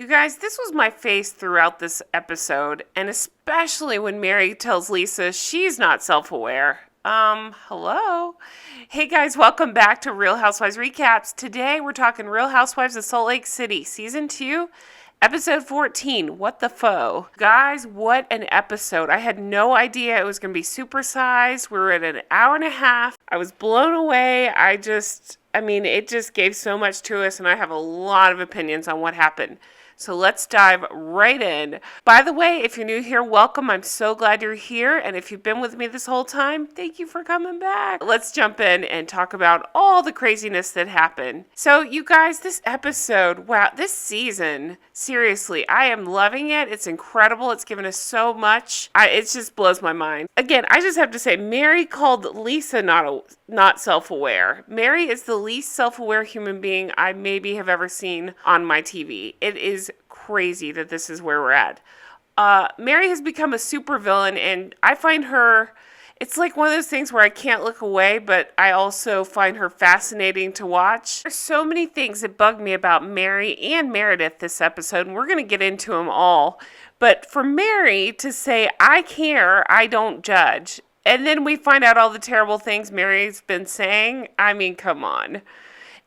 You guys, this was my face throughout this episode, and especially when Mary tells Lisa she's not self-aware. Hello? Hey guys, welcome back to Real Housewives Recaps. Today we're talking Real Housewives of Salt Lake City, Season 2, Episode 14, What the Foe. Guys, what an episode. I had no idea it was going to be supersized. We were at an hour and a half. I was blown away. It just gave so much to us, and I have a lot of opinions on what happened. So let's dive right in. By the way, if you're new here, welcome. I'm so glad you're here. And if you've been with me this whole time, thank you for coming back. Let's jump in and talk about all the craziness that happened. So you guys, this episode, wow, this season, seriously, I am loving it. It's incredible. It's given us so much. It just blows my mind. Again, I just have to say, Mary called Lisa not self-aware. Mary is the least self-aware human being I maybe have ever seen on my TV. It is crazy that this is where we're at. Mary has become a supervillain, and I find her, it's like one of those things where I can't look away, but I also find her fascinating to watch. There's so many things that bug me about Mary and Meredith this episode, and we're going to get into them all. But for Mary to say, I care, I don't judge, and then we find out all the terrible things Mary's been saying, I mean, come on.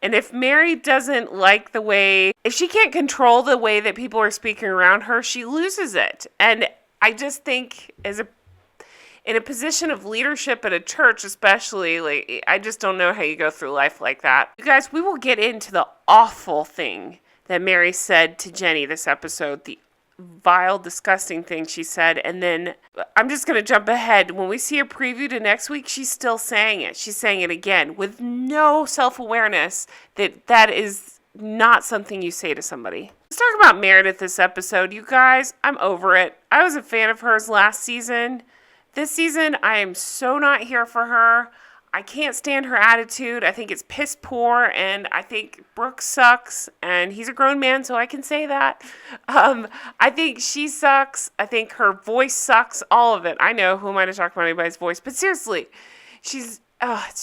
And if Mary doesn't like the way, if she can't control the way that people are speaking around her, she loses it. And I just think in a position of leadership at a church especially, I just don't know how you go through life like that. You guys, we will get into the awful thing that Mary said to Jenny this episode, the vile, disgusting thing she said, and then I'm just going to jump ahead. When we see a preview to next week, she's still saying it. She's saying it again with no self-awareness that is not something you say to somebody. Let's talk about Meredith this episode. You guys, I'm over it. I was a fan of hers last season. This season, I am so not here for her. I can't stand her attitude. I think it's piss poor, and I think Brooke sucks, and he's a grown man, so I can say that. I think she sucks. I think her voice sucks. All of it. I know, who am I to talk about anybody's voice? But seriously, it's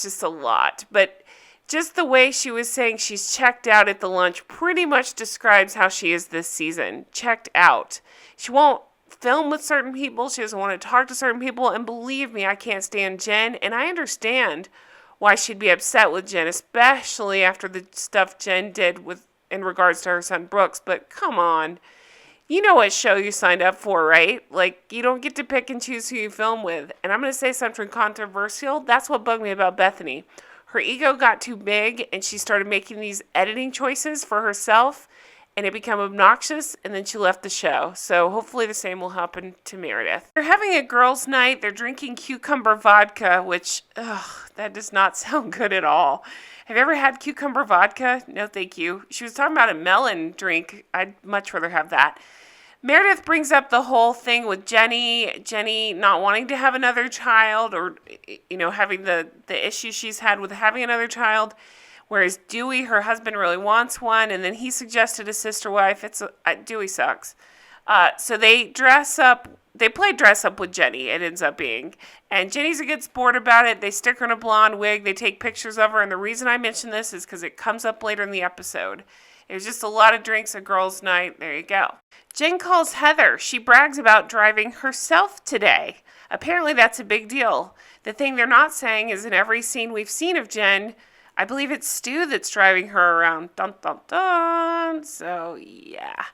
just a lot. But just the way she was saying she's checked out at the lunch pretty much describes how she is this season. Checked out. She won't film with certain people. She doesn't want to talk to certain people. And believe me, I can't stand Jen. And I understand why she'd be upset with Jen, especially after the stuff Jen did in regards to her son Brooks. But come on. You know what show you signed up for, right? Like, you don't get to pick and choose who you film with. And I'm going to say something controversial. That's what bugged me about Bethany. Her ego got too big, and she started making these editing choices for herself, and it became obnoxious, and then she left the show. So hopefully the same will happen to Meredith. They're having a girls' night. They're drinking cucumber vodka, which, that does not sound good at all. Have you ever had cucumber vodka? No, thank you. She was talking about a melon drink. I'd much rather have that. Meredith brings up the whole thing with Jenny not wanting to have another child, or, having the issues she's had with having another child. Whereas Dewey, her husband, really wants one, and then he suggested a sister wife. Dewey sucks. So they dress up. They play dress up with Jenny, it ends up being. And Jenny's a good sport about it. They stick her in a blonde wig. They take pictures of her. And the reason I mention this is because it comes up later in the episode. It was just a lot of drinks at girls' night. There you go. Jen calls Heather. She brags about driving herself today. Apparently that's a big deal. The thing they're not saying is in every scene we've seen of Jen, I believe it's Stu that's driving her around. Dun, dun, dun. So, yeah.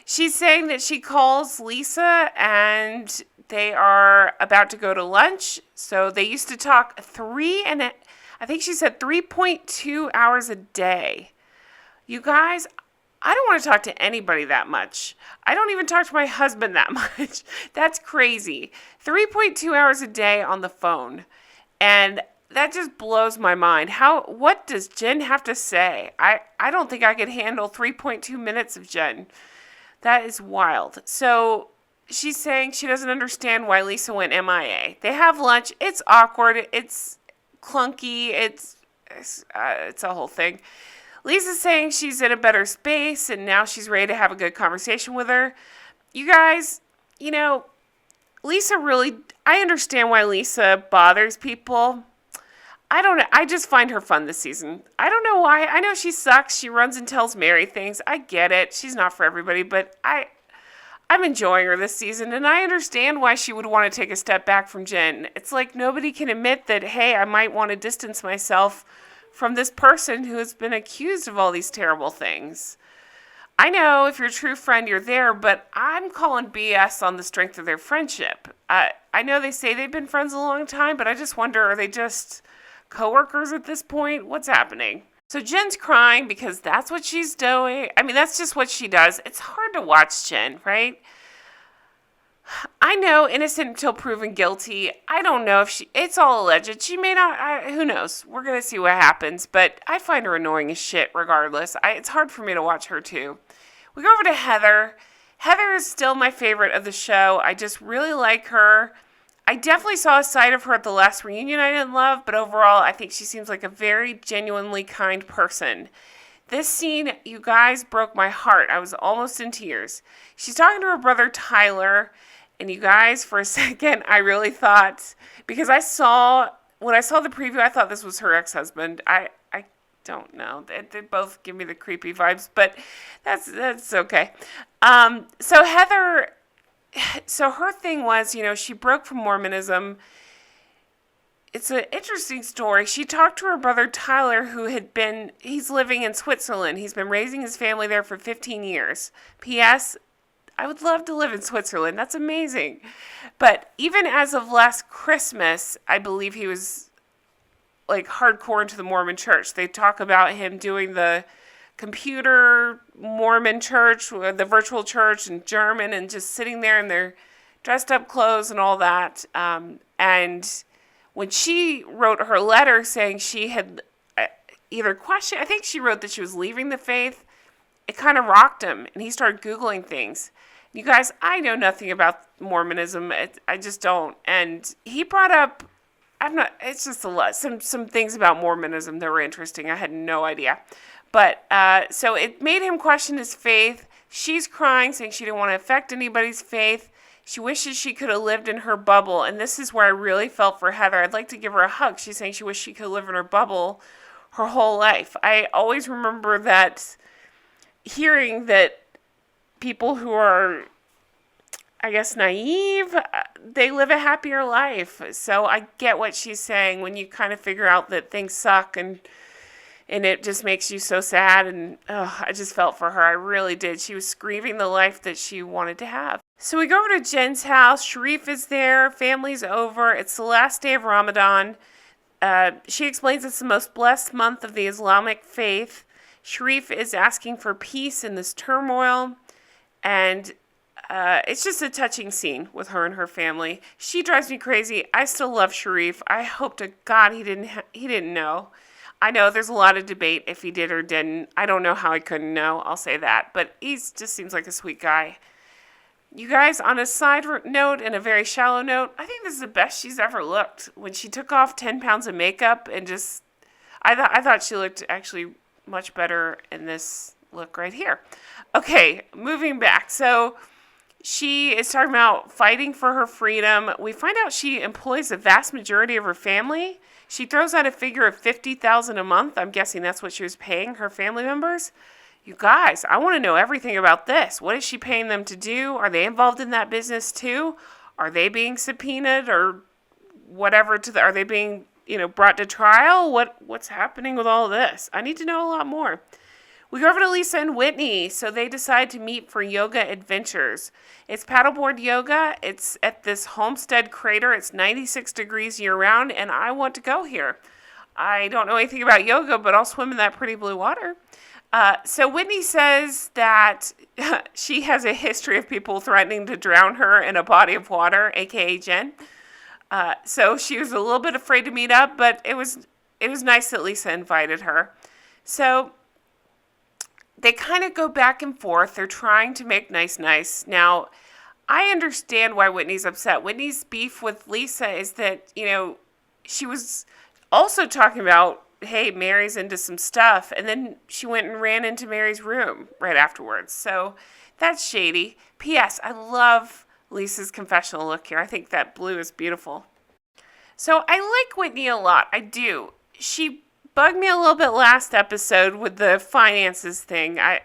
She's saying that she calls Lisa and they are about to go to lunch. So they used to talk I think she said 3.2 hours a day. You guys, I don't want to talk to anybody that much. I don't even talk to my husband that much. That's crazy. 3.2 hours a day on the phone. And that just blows my mind. What does Jen have to say? I don't think I could handle 3.2 minutes of Jen. That is wild. So she's saying she doesn't understand why Lisa went MIA. They have lunch. It's awkward. It's clunky. It's a whole thing. Lisa's saying she's in a better space and now she's ready to have a good conversation with her. You guys, Lisa really, I understand why Lisa bothers people. I don't know. I just find her fun this season. I don't know why. I know she sucks. She runs and tells Mary things. I get it. She's not for everybody, but I'm enjoying her this season, and I understand why she would want to take a step back from Jen. It's like nobody can admit that, hey, I might want to distance myself from this person who has been accused of all these terrible things. I know if you're a true friend, you're there, but I'm calling BS on the strength of their friendship. I know they say they've been friends a long time, but I just wonder, are they just coworkers at this point? What's happening? So Jen's crying because that's what she's doing. I mean, that's just what she does. It's hard to watch Jen, right? I know, innocent until proven guilty. I don't know if it's all alleged. She may not, who knows? We're going to see what happens, but I find her annoying as shit regardless. It's hard for me to watch her too. We go over to Heather. Heather is still my favorite of the show. I just really like her. I definitely saw a side of her at the last reunion I didn't love, but overall, I think she seems like a very genuinely kind person. This scene, you guys, broke my heart. I was almost in tears. She's talking to her brother Tyler, and you guys, for a second, I really thought, because when I saw the preview, I thought this was her ex-husband. I don't know. They both give me the creepy vibes, but that's okay. So Heather... So her thing was, she broke from Mormonism. It's an interesting story. She talked to her brother Tyler, he's living in Switzerland. He's been raising his family there for 15 years. P.S. I would love to live in Switzerland. That's amazing. But even as of last Christmas, I believe he was like hardcore into the Mormon church. They talk about him doing the computer Mormon church, the virtual church in German, and just sitting there in their dressed up clothes and all that. And when she wrote her letter saying she had either questioned, I think she wrote that she was leaving the faith, it kind of rocked him, and he started Googling things. You guys, I know nothing about Mormonism. I just don't. And he brought up, it's just a lot, some things about Mormonism that were interesting. I had no idea. But, so it made him question his faith. She's crying, saying she didn't want to affect anybody's faith. She wishes she could have lived in her bubble. And this is where I really felt for Heather. I'd like to give her a hug. She's saying she wished she could live in her bubble her whole life. I always remember that, hearing that people who are, I guess, naive, they live a happier life. So I get what she's saying when you kind of figure out that things suck and it just makes you so sad, and I just felt for her. I really did. She was screaming the life that she wanted to have. So we go over to Jen's house. Sharif is there. Family's over. It's the last day of Ramadan. She explains it's the most blessed month of the Islamic faith. Sharif is asking for peace in this turmoil, and it's just a touching scene with her and her family. She drives me crazy. I still love Sharif. I hope to God he didn't know. I know there's a lot of debate if he did or didn't. I don't know how he couldn't know. I'll say that. But he just seems like a sweet guy. You guys, on a side note and a very shallow note, I think this is the best she's ever looked. When she took off 10 pounds of makeup and just... I thought she looked actually much better in this look right here. Okay, moving back. So she is talking about fighting for her freedom. We find out she employs the vast majority of her family. She throws out a figure of $50,000 a month. I'm guessing that's what she was paying her family members. You guys, I want to know everything about this. What is she paying them to do? Are they involved in that business too? Are they being subpoenaed or whatever? Are they being, brought to trial? What's happening with all this? I need to know a lot more. We go over to Lisa and Whitney. So they decide to meet for yoga adventures. It's paddleboard yoga. It's at this homestead crater. It's 96 degrees year round, and I want to go here. I don't know anything about yoga, but I'll swim in that pretty blue water. So Whitney says that she has a history of people threatening to drown her in a body of water, aka Jen. So she was a little bit afraid to meet up, but it was nice that Lisa invited her. So they kind of go back and forth. They're trying to make nice. Now, I understand why Whitney's upset. Whitney's beef with Lisa is that, she was also talking about, hey, Mary's into some stuff, and then she went and ran into Mary's room right afterwards. So that's shady. P.S. I love Lisa's confessional look here. I think that blue is beautiful. So I like Whitney a lot. I do. she bugged me a little bit last episode with the finances thing. I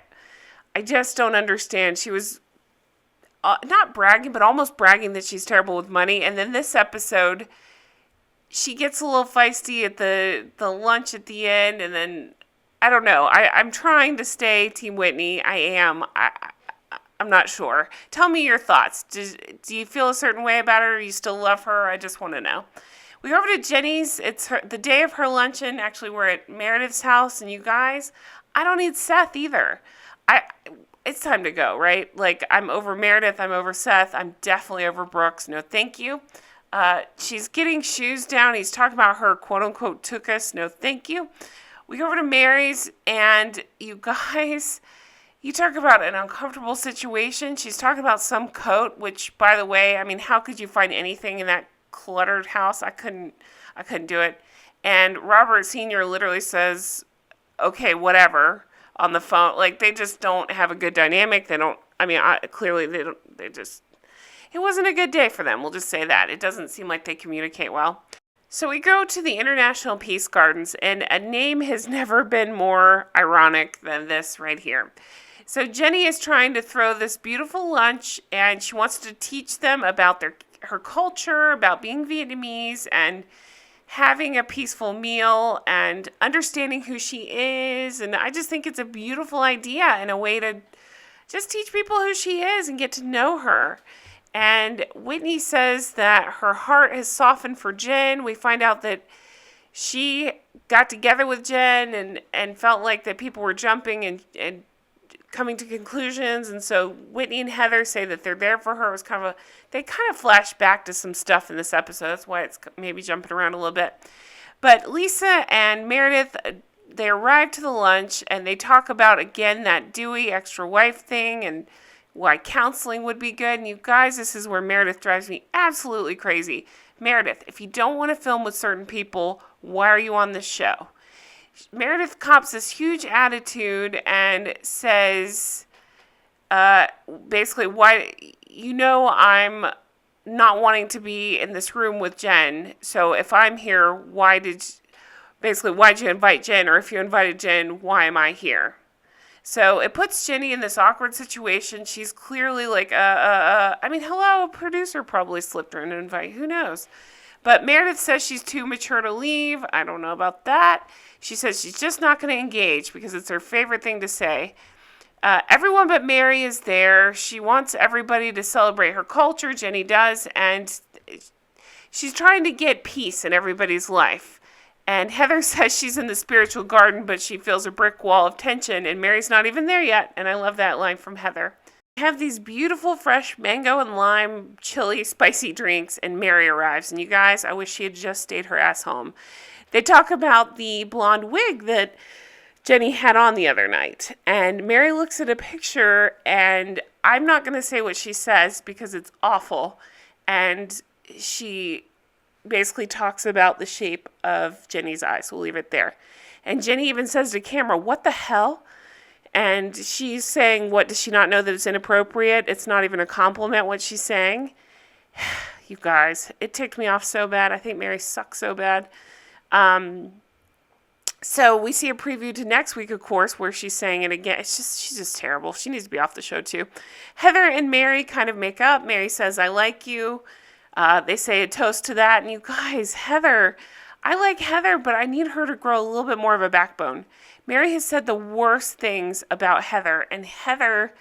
just don't understand. She was not bragging, but almost bragging that she's terrible with money. And then this episode, she gets a little feisty at the lunch at the end. And then, I don't know. I'm trying to stay Team Whitney. I am. I'm not sure. Tell me your thoughts. Do you feel a certain way about her? Or you still love her? I just want to know. We go over to Jenny's. It's the day of her luncheon. Actually, we're at Meredith's house. And you guys, I don't need Seth either. It's time to go, right? Like, I'm over Meredith. I'm over Seth. I'm definitely over Brooks. No, thank you. She's getting shoes down. He's talking about her, quote-unquote, took us. No, thank you. We go over to Mary's, and you guys... You talk about an uncomfortable situation. She's talking about some coat, which, by the way, I mean, how could you find anything in that cluttered house? I couldn't do it. And Robert Sr. literally says, okay, whatever, on the phone. Like, they just don't have a good dynamic. They don't, I mean, clearly they don't, it wasn't a good day for them. We'll just say that. It doesn't seem like they communicate well. So we go to the International Peace Gardens, and a name has never been more ironic than this right here. So Jenny is trying to throw this beautiful lunch, and she wants to teach them about her culture, about being Vietnamese, and having a peaceful meal, and understanding who she is. And I just think it's a beautiful idea and a way to just teach people who she is and get to know her. And Whitney says that her heart has softened for Jen. We find out that she got together with Jen and felt like that people were jumping and coming to conclusions, and so Whitney and Heather say that they're there for her. It was they kind of flash back to some stuff in this episode. That's why it's maybe jumping around a little bit. But Lisa and Meredith, they arrive to the lunch, and they talk about, again, that Dewey extra wife thing, and why counseling would be good. And you guys, this is where Meredith drives me absolutely crazy. Meredith, if you don't want to film with certain people, why are you on this show? Meredith cops this huge attitude and says, basically, why, I'm not wanting to be in this room with Jen. So if I'm here, why'd you invite Jen? Or if you invited Jen, why am I here? So it puts Jenny in this awkward situation. She's clearly like, hello, a producer probably slipped her an invite. Who knows? But Meredith says she's too mature to leave. I don't know about that. She says she's just not going to engage because it's her favorite thing to say. Everyone but Mary is there. She wants everybody to celebrate her culture. Jenny does. And she's trying to get peace in everybody's life. And Heather says she's in the spiritual garden, but she feels a brick wall of tension. And Mary's not even there yet. And I love that line from Heather. Have these beautiful fresh mango and lime chili spicy drinks, and Mary arrives. And you guys, I wish she had just stayed her ass home. They talk about the blonde wig that Jenny had on the other night, and Mary looks at a picture, and I'm not going to say what she says because it's awful, and she basically talks about the shape of Jenny's eyes. We'll leave it there. And Jenny even says to camera, what the hell? And she's saying, what, does she not know that it's inappropriate? It's not even a compliment what she's saying. You guys, it ticked me off so bad. I think Mary sucks so bad. So we see a preview to next week, of course, where she's saying it again. She's just terrible. She needs to be off the show too. Heather and Mary kind of make up. Mary says, I like you. They say a toast to that. And you guys, Heather, I like Heather, but I need her to grow a little bit more of a backbone. Mary has said the worst things about Heather, and Heather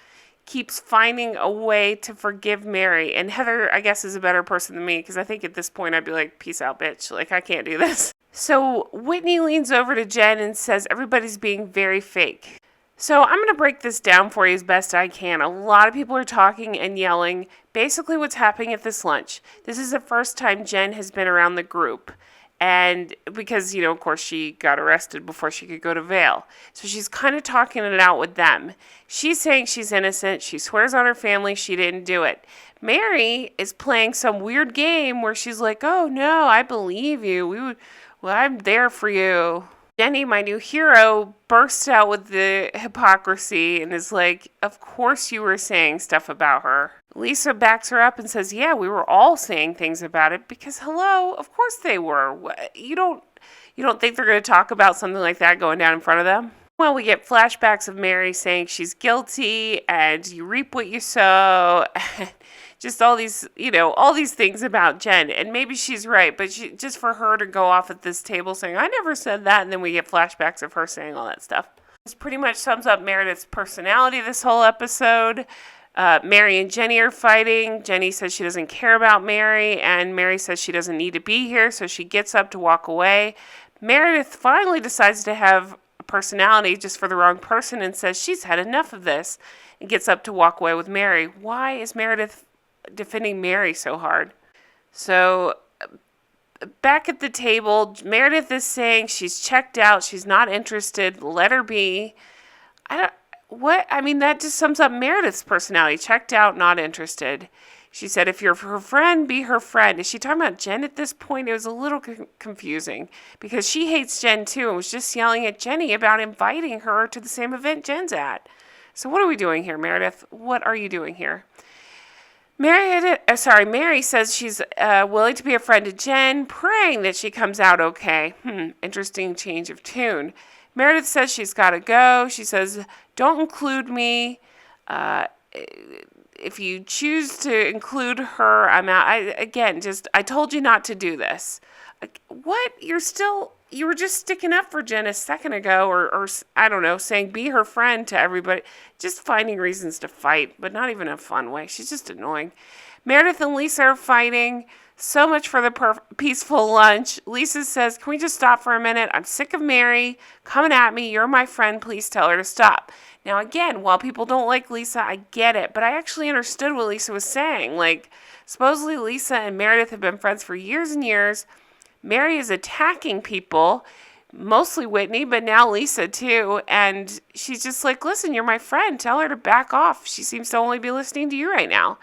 keeps finding a way to forgive Mary. And Heather, I guess, is a better person than me, because I think at this point I'd be like, peace out, bitch. Like, I can't do this. So Whitney leans over to Jen and says, everybody's being very fake. So I'm going to break this down for you as best I can. A lot of people are talking and yelling. Basically what's happening at this lunch. This is the first time Jen has been around the group. And because, of course, she got arrested before she could go to Vail. So she's kind of talking it out with them. She's saying she's innocent. She swears on her family she didn't do it. Mary is playing some weird game where she's like, oh, no, I believe you. I'm there for you. Jenny, my new hero, bursts out with the hypocrisy and is like, of course you were saying stuff about her. Lisa backs her up and says, yeah, we were all saying things about it because, hello, of course they were. You You don't think they're going to talk about something like that going down in front of them? Well, we get flashbacks of Mary saying she's guilty and you reap what you sow. Just all these, all these things about Jen. And maybe she's right, but just for her to go off at this table saying, I never said that, and then we get flashbacks of her saying all that stuff. This pretty much sums up Meredith's personality this whole episode. Mary and Jenny are fighting. Jenny says she doesn't care about Mary, and Mary says she doesn't need to be here, so she gets up to walk away. Meredith finally decides to have a personality just for the wrong person and says she's had enough of this and gets up to walk away with Mary. Why is Meredith defending Mary so hard? So back at the table, Meredith is saying she's checked out, she's not interested, let her be. That just sums up Meredith's personality. Checked out, not interested. She said, if you're her friend, be her friend. Is she talking about Jen at this point? It was a little confusing because she hates Jen too and was just yelling at Jenny about inviting her to the same event Jen's at. So what are we doing here, Meredith? What are you doing here? Mary says she's willing to be a friend to Jen, praying that she comes out okay. Interesting change of tune. Meredith says she's got to go. She says, don't include me. If you choose to include her, I'm out. I told you not to do this. What? You were just sticking up for Jen a second ago, or I don't know, saying be her friend to everybody. Just finding reasons to fight, but not even in a fun way. She's just annoying. Meredith and Lisa are fighting. So much for the peaceful lunch. Lisa says, can we just stop for a minute? I'm sick of Mary coming at me. You're my friend. Please tell her to stop. Now, again, while people don't like Lisa, I get it. But I actually understood what Lisa was saying. Like, supposedly Lisa and Meredith have been friends for years and years. Mary is attacking people, mostly Whitney, but now Lisa too. And she's just like, listen, you're my friend. Tell her to back off. She seems to only be listening to you right now.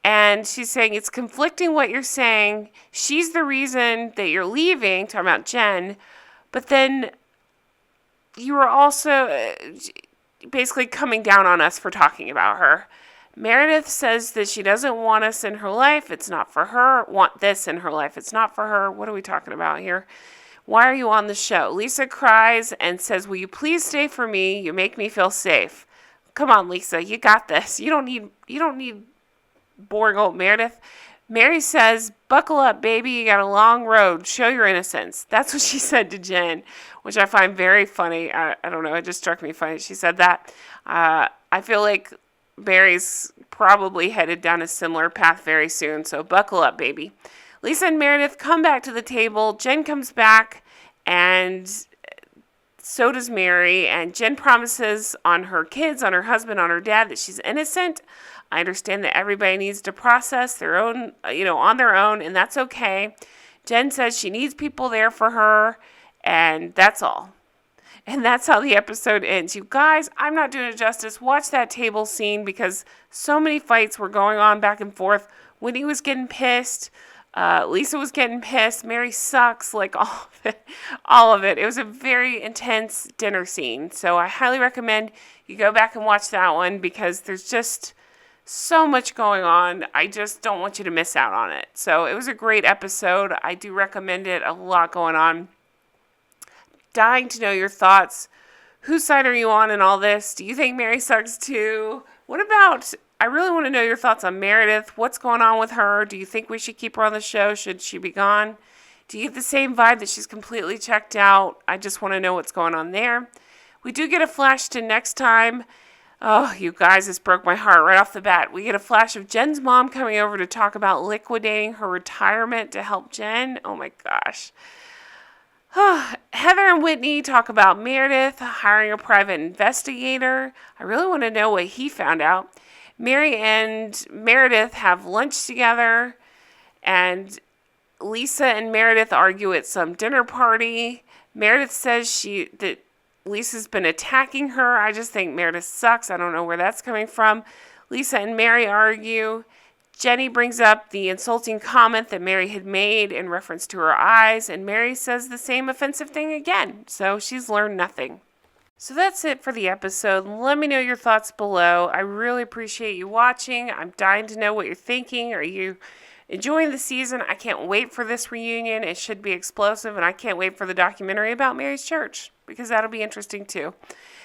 And she's saying it's conflicting what you're saying. She's the reason that you're leaving, talking about Jen. But then you were also basically coming down on us for talking about her. Meredith says that she doesn't want us in her life. It's not for her. Want this in her life. It's not for her. What are we talking about here? Why are you on the show? Lisa cries and says, will you please stay for me? You make me feel safe. Come on, Lisa. You got this. You don't need boring old Meredith. Mary says, buckle up, baby. You got a long road. Show your innocence. That's what she said to Jen, which I find very funny. I don't know. It just struck me funny. She said that. I feel like Mary's probably headed down a similar path very soon. So buckle up, baby. Lisa and Meredith come back to the table. Jen comes back, and so does Mary. And Jen promises on her kids, on her husband, on her dad that she's innocent. I understand that everybody needs to process their own, on their own, and that's okay. Jen says she needs people there for her, and that's all. And that's how the episode ends. You guys, I'm not doing it justice. Watch that table scene because so many fights were going on back and forth. Whitney was getting pissed. Lisa was getting pissed. Mary sucks. Like all of it. All of it. It was a very intense dinner scene. So I highly recommend you go back and watch that one because there's just so much going on. I just don't want you to miss out on it. So it was a great episode. I do recommend it. A lot going on. Dying to know your thoughts. Whose side are you on in all this? Do you think Mary sucks too? I really want to know your thoughts on Meredith. What's going on with her? Do you think we should keep her on the show? Should she be gone? Do you get the same vibe that she's completely checked out? I just want to know what's going on there. We do get a flash to next time. Oh, you guys, this broke my heart right off the bat. We get a flash of Jen's mom coming over to talk about liquidating her retirement to help Jen. Oh my gosh. Heather and Whitney talk about Meredith hiring a private investigator. I really want to know what he found out. Mary and Meredith have lunch together, and Lisa and Meredith argue at some dinner party. Meredith says that Lisa's been attacking her. I just think Meredith sucks. I don't know where that's coming from. Lisa and Mary argue. Jenny brings up the insulting comment that Mary had made in reference to her eyes, and Mary says the same offensive thing again. So she's learned nothing. So that's it for the episode. Let me know your thoughts below. I really appreciate you watching. I'm dying to know what you're thinking. enjoying the season. I can't wait for this reunion. It should be explosive, and I can't wait for the documentary about Mary's church because that'll be interesting too.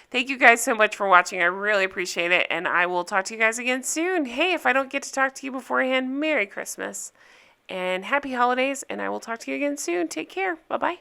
Thank you guys so much for watching. I really appreciate it, and I will talk to you guys again soon. Hey, if I don't get to talk to you beforehand, Merry Christmas and Happy Holidays, and I will talk to you again soon. Take care. Bye-bye.